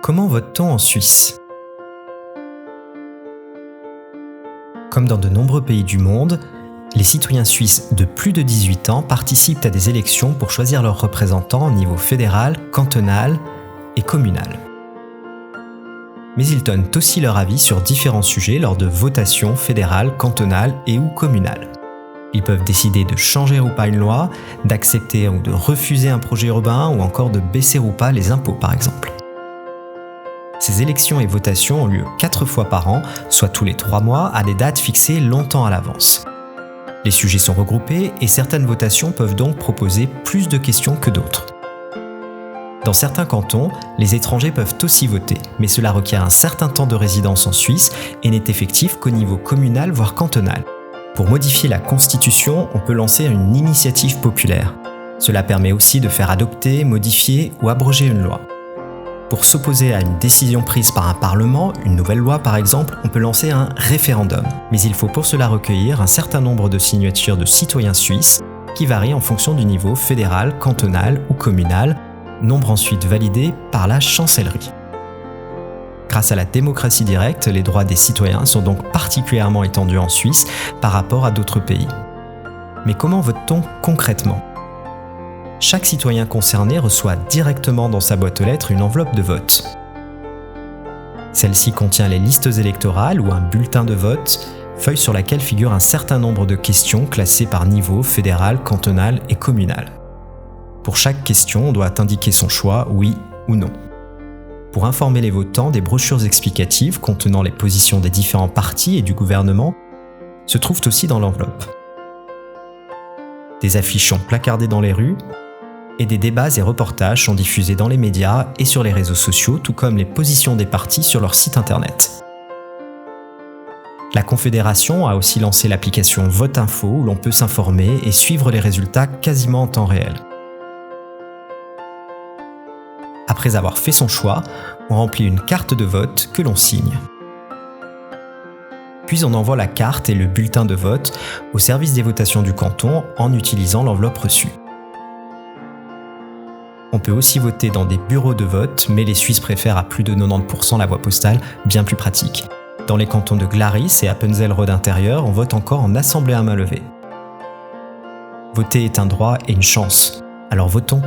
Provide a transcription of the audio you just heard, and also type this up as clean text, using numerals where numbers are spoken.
Comment vote-t-on en Suisse ? Comme dans de nombreux pays du monde, les citoyens suisses de plus de 18 ans participent à des élections pour choisir leurs représentants au niveau fédéral, cantonal et communal. Mais ils donnent aussi leur avis sur différents sujets lors de votations fédérales, cantonales et ou communales. Ils peuvent décider de changer ou pas une loi, d'accepter ou de refuser un projet urbain ou encore de baisser ou pas les impôts par exemple. Ces élections et votations ont lieu 4 fois par an, soit tous les 3 mois, à des dates fixées longtemps à l'avance. Les sujets sont regroupés et certaines votations peuvent donc proposer plus de questions que d'autres. Dans certains cantons, les étrangers peuvent aussi voter, mais cela requiert un certain temps de résidence en Suisse et n'est effectif qu'au niveau communal voire cantonal. Pour modifier la Constitution, on peut lancer une initiative populaire. Cela permet aussi de faire adopter, modifier ou abroger une loi. Pour s'opposer à une décision prise par un parlement, une nouvelle loi par exemple, on peut lancer un référendum. Mais il faut pour cela recueillir un certain nombre de signatures de citoyens suisses qui varient en fonction du niveau fédéral, cantonal ou communal, nombre ensuite validé par la chancellerie. Grâce à la démocratie directe, les droits des citoyens sont donc particulièrement étendus en Suisse par rapport à d'autres pays. Mais comment vote-t-on concrètement ? Chaque citoyen concerné reçoit directement dans sa boîte aux lettres une enveloppe de vote. Celle-ci contient les listes électorales ou un bulletin de vote, feuille sur laquelle figure un certain nombre de questions classées par niveau fédéral, cantonal et communal. Pour chaque question, on doit indiquer son choix, oui ou non. Pour informer les votants, des brochures explicatives contenant les positions des différents partis et du gouvernement se trouvent aussi dans l'enveloppe. Des affiches sont placardées dans les rues et des débats et reportages sont diffusés dans les médias et sur les réseaux sociaux, tout comme les positions des partis sur leur site internet. La Confédération a aussi lancé l'application Vote Info où l'on peut s'informer et suivre les résultats quasiment en temps réel. Après avoir fait son choix, on remplit une carte de vote que l'on signe. Puis on envoie la carte et le bulletin de vote au service des votations du canton en utilisant l'enveloppe reçue. On peut aussi voter dans des bureaux de vote, mais les Suisses préfèrent à plus de 90% la voie postale, bien plus pratique. Dans les cantons de Glaris et Appenzell-Rhodes intérieur, on vote encore en assemblée à main levée. Voter est un droit et une chance, alors votons.